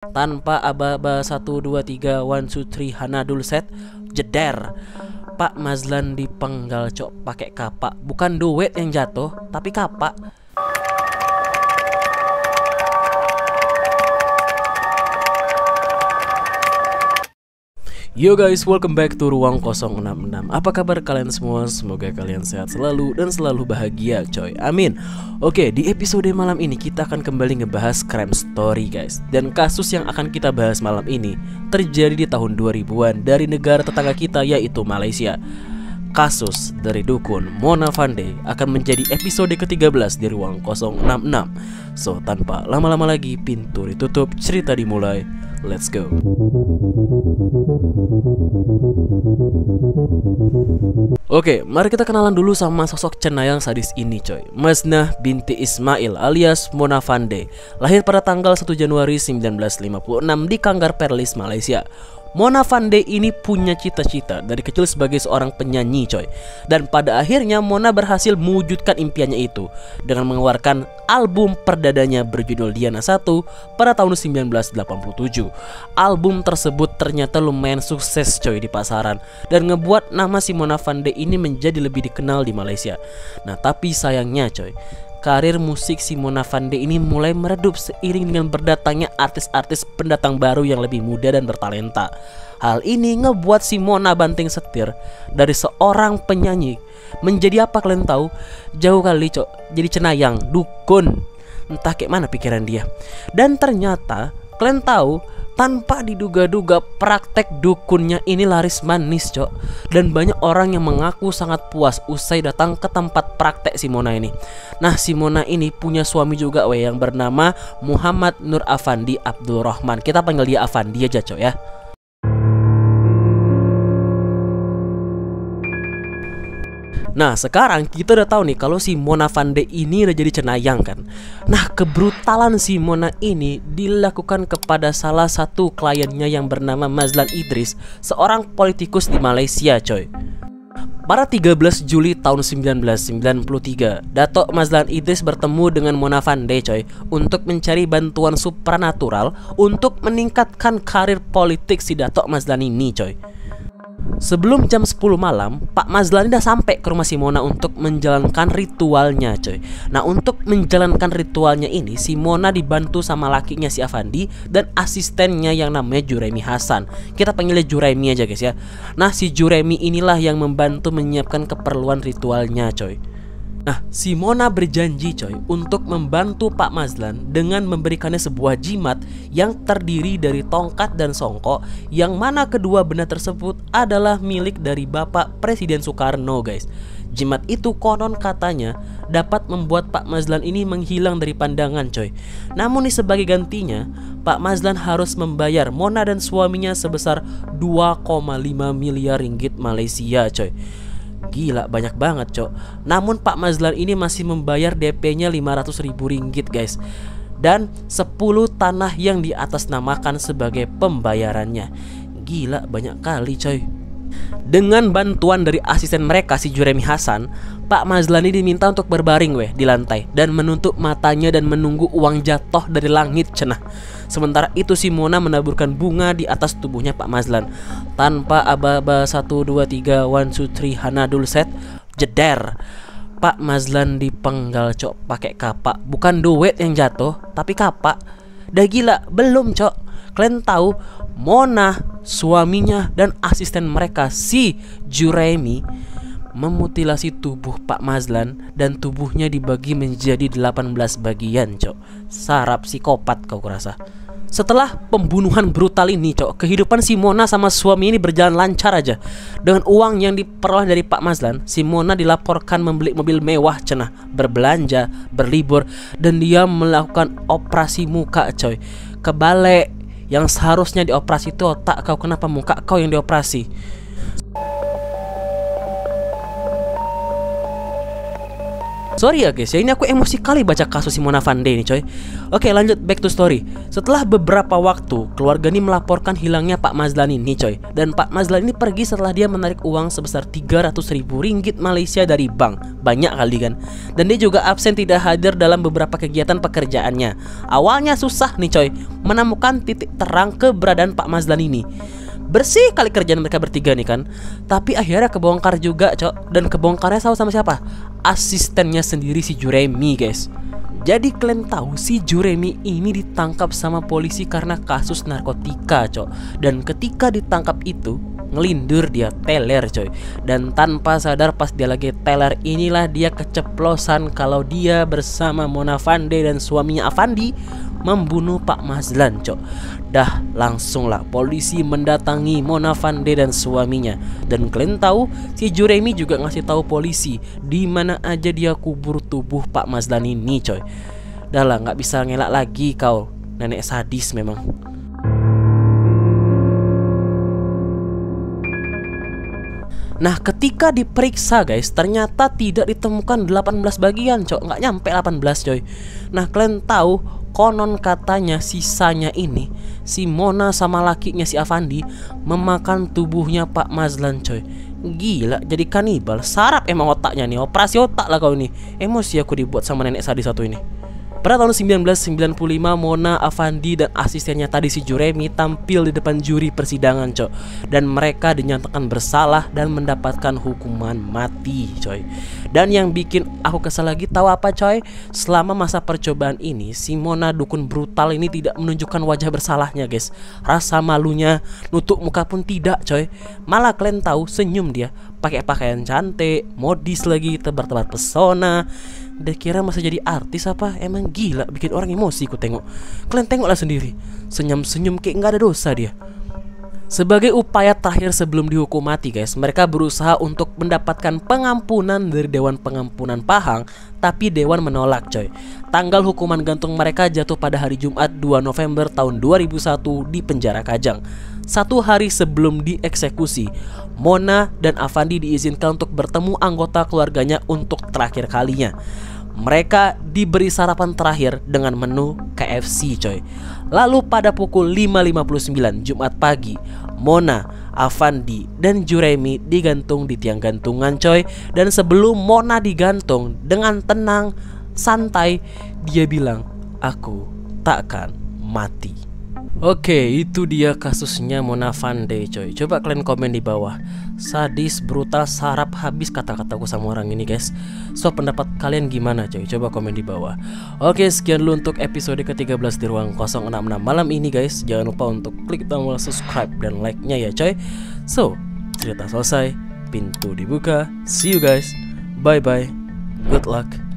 Tanpa aba-aba 1 2 3 1 2 3 Hanadul set jeder. Pak Mazlan dipenggal cok pakai kapak. Bukan duet yang jatuh, tapi kapak. Yo guys, welcome back to Ruang 066. Apa kabar kalian semua? Semoga kalian sehat selalu dan selalu bahagia coy, amin. Oke, di episode malam ini kita akan kembali ngebahas crime story guys. Dan kasus yang akan kita bahas malam ini terjadi di tahun 2000-an dari negara tetangga kita, yaitu Malaysia. Kasus dari dukun Mona Fandey akan menjadi episode ke-13 di Ruang 066. So, tanpa lama-lama lagi, pintu ditutup, cerita dimulai. Let's go. Oke, mari kita kenalan dulu sama sosok cenayang sadis ini coy. Masnah binti Ismail alias Mona Fandey, lahir pada tanggal 1 Januari 1956 di Kanggar Perlis, Malaysia. Mona Fandey ini punya cita-cita dari kecil sebagai seorang penyanyi coy. Dan pada akhirnya Mona berhasil mewujudkan impiannya itu dengan mengeluarkan album perdadanya berjudul Diana 1 pada tahun 1987. Album tersebut ternyata lumayan sukses coy di pasaran dan ngebuat nama si Mona Fandey ini menjadi lebih dikenal di Malaysia. Nah tapi sayangnya coy, karir musik si Mona Fandey ini mulai meredup seiring dengan berdatangnya artis-artis pendatang baru yang lebih muda dan bertalenta. Hal ini ngebuat si Mona banting setir dari seorang penyanyi menjadi apa kalian tahu? Jauh kali cok, jadi cenayang, dukun. Entah kayak mana pikiran dia. Dan ternyata kalian tahu, tanpa diduga-duga praktek dukunnya ini laris manis cok. Dan banyak orang yang mengaku sangat puas usai datang ke tempat praktek si Mona ini. Nah si Mona ini punya suami juga yang bernama Muhammad Nur Afandi Abdul Rahman. Kita panggil dia Afandi aja cok ya. Nah sekarang kita udah tahu nih kalau si Mona Fandey ini udah jadi cenayang kan. Nah kebrutalan si Mona ini dilakukan kepada salah satu kliennya yang bernama Mazlan Idris, seorang politikus di Malaysia coy. Pada 13 Juli tahun 1993, Datuk Mazlan Idris bertemu dengan Mona Fandey coy untuk mencari bantuan supranatural untuk meningkatkan karir politik si Datuk Mazlan ini coy. Sebelum jam 10 malam, Pak Mazlan udah sampai ke rumah si Mona untuk menjalankan ritualnya coy. Nah untuk menjalankan ritualnya ini, si Mona dibantu sama lakinya si Afandi dan asistennya yang namanya Juremi Hasan. Kita panggilnya Juremi aja guys ya. Nah si Juremi inilah yang membantu menyiapkan keperluan ritualnya coy. Nah si Mona berjanji coy untuk membantu Pak Mazlan dengan memberikannya sebuah jimat yang terdiri dari tongkat dan songkok, yang mana kedua benda tersebut adalah milik dari Bapak Presiden Soekarno guys. Jimat itu konon katanya dapat membuat Pak Mazlan ini menghilang dari pandangan coy. Namun nih sebagai gantinya, Pak Mazlan harus membayar Mona dan suaminya sebesar 2,5 miliar ringgit Malaysia coy. Gila banyak banget cok. Namun Pak Mazlan ini masih membayar DP-nya 500 ribu ringgit guys. Dan 10 tanah yang diatasnamakan sebagai pembayarannya. Gila banyak kali coy. Dengan bantuan dari asisten mereka si Juremi Hasan, Pak Mazlan ini diminta untuk berbaring di lantai dan menutup matanya dan menunggu uang jatuh dari langit cenah. Sementara itu si Mona menaburkan bunga di atas tubuhnya Pak Mazlan. Tanpa aba-aba 1 2 3 1 2 3 Hanadul set jeder. Pak Mazlan dipenggal cok pakai kapak. Bukan duet yang jatuh, tapi kapak. Dah gila belum cok. Kalian tahu Mona, suaminya dan asisten mereka si Juremi memutilasi tubuh Pak Mazlan dan tubuhnya dibagi menjadi 18 bagian cok. Sarap psikopat kau kurasa. Setelah pembunuhan brutal ini cok, kehidupan si Mona sama suami ini berjalan lancar aja. Dengan uang yang diperoleh dari Pak Mazlan, si Mona dilaporkan membeli mobil mewah cenah, berbelanja, berlibur, dan dia melakukan operasi muka coy. Kebalik, yang seharusnya dioperasi itu otak kau, kenapa muka kau yang dioperasi? Sorry ya guys ya, ini aku emosi kali baca kasus si Mona Fandey ini coy. Oke lanjut, back to story. Setelah beberapa waktu, keluarga ini melaporkan hilangnya Pak Mazlan ini coy. Dan Pak Mazlan ini pergi setelah dia menarik uang sebesar 300.000 ringgit Malaysia dari bank. Banyak kali kan. Dan dia juga absen, tidak hadir dalam beberapa kegiatan pekerjaannya. Awalnya susah nih coy menemukan titik terang keberadaan Pak Mazlan ini. Bersih kali kerjaan mereka bertiga nih kan. Tapi akhirnya kebongkar juga cok. Dan kebongkarnya sama siapa? Asistennya sendiri, si Juremi guys. Jadi kalian tahu si Juremi ini ditangkap sama polisi karena kasus narkotika cok. Dan ketika ditangkap itu ngelindur dia, teler coy. Dan tanpa sadar pas dia lagi teler inilah dia keceplosan kalau dia bersama Mona Fandey dan suaminya Afandi membunuh Pak Mazlan cok. Dah langsung lah polisi mendatangi Mona Fandey dan suaminya. Dan kalian tahu si Juremi juga ngasih tahu polisi di mana aja dia kubur tubuh Pak Mazlan ini coy. Dah lah nggak bisa ngelak lagi kau, nenek sadis memang. Nah ketika diperiksa guys, ternyata tidak ditemukan 18 bagian cok. Nggak nyampe 18 coy. Nah kalian tahu konon katanya sisanya ini si Mona sama lakinya si Afandi memakan tubuhnya Pak Mazlan coy. Gila, jadi kanibal. Sarap emang otaknya nih, operasi otak lah kau ini. Emosi aku dibuat sama nenek sadis satu ini. Pada tahun 1995, Mona, Afandi, dan asistennya tadi si Juremi tampil di depan juri persidangan cok. Dan mereka dinyatakan bersalah dan mendapatkan hukuman mati coy. Dan yang bikin aku kesal lagi tahu apa coy? Selama masa percobaan ini si Mona dukun brutal ini tidak menunjukkan wajah bersalahnya guys. Rasa malunya, nutup muka pun tidak coy. Malah kalian tahu senyum dia, pakai pakaian cantik, modis lagi, tebar-tebar pesona. Dia kira masa jadi artis apa? Emang gila, bikin orang emosi ku tengok. Kalian tengoklah sendiri, senyum-senyum kayak nggak ada dosa dia. Sebagai upaya terakhir sebelum dihukum mati guys, mereka berusaha untuk mendapatkan pengampunan dari Dewan Pengampunan Pahang. Tapi Dewan menolak coy. Tanggal hukuman gantung mereka jatuh pada hari Jumat 2 November tahun 2001 di penjara Kajang. 1 hari sebelum dieksekusi, Mona dan Afandi diizinkan untuk bertemu anggota keluarganya untuk terakhir kalinya. Mereka diberi sarapan terakhir dengan menu KFC coy. Lalu pada pukul 5.59 Jumat pagi, Mona, Afandi, dan Juremi digantung di tiang gantungan coy. Dan sebelum Mona digantung, dengan tenang, santai, dia bilang, "Aku takkan mati." Oke, itu dia kasusnya Mona Fandey coy. Coba kalian komen di bawah. Sadis, brutal, sarap habis kata-kataku sama orang ini guys. So pendapat kalian gimana coy? Coba komen di bawah. Oke, sekian dulu untuk episode ke-13 di Ruang 066 malam ini guys. Jangan lupa untuk klik tombol subscribe dan like-nya ya coy. So, cerita selesai, pintu dibuka. See you guys. Bye bye. Good luck.